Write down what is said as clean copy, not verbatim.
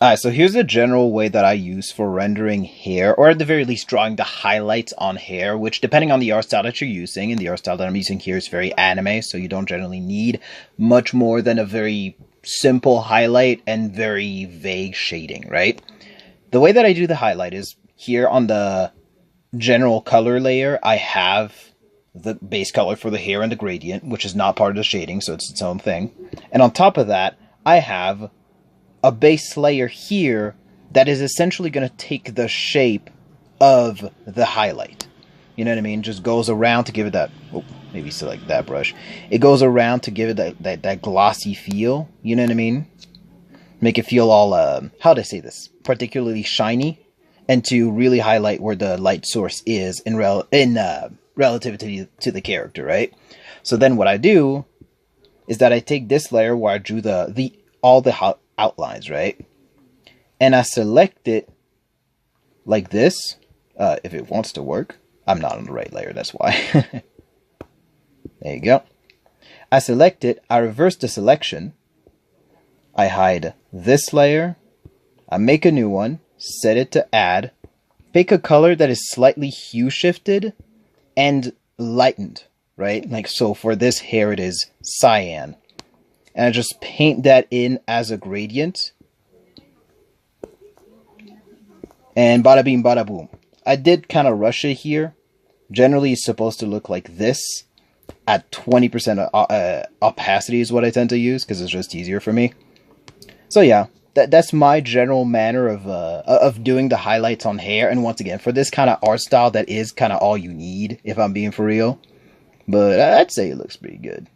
Alright, so here's the general way that I use for rendering hair, or at the very least drawing the highlights on hair, which depending on the art style that you're using, and the art style that I'm using here is very anime, so you don't generally need much more than a very simple highlight and very vague shading, right? The way that I do the highlight is here on the general color layer, I have the base color for the hair and the gradient, which is not part of the shading, so it's its own thing. And on top of that, I have a base layer here that is essentially going to take the shape of the highlight. You know what I mean? Just goes around to give it that, oh, maybe select that brush. It goes around to give it that glossy feel. You know what I mean? Make it feel all, how do I say this? Particularly shiny, and to really highlight where the light source is in relativity to the character, right? So then what I do is that I take this layer where I drew all the outlines, right? And I select it like this, if it wants to work. I'm not on the right layer, that's why. There you go. I select it, I reverse the selection, I hide this layer, I make a new one, set it to add, pick a color that is slightly hue shifted and lightened, right? Like so for this hair it is cyan. And I just paint that in as a gradient. And bada bing, bada boom. I did kind of rush it here. Generally, it's supposed to look like this. At 20% opacity is what I tend to use, because it's just easier for me. So yeah, that's my general manner of doing the highlights on hair. And once again, for this kind of art style, that is kind of all you need, if I'm being for real. But I'd say it looks pretty good.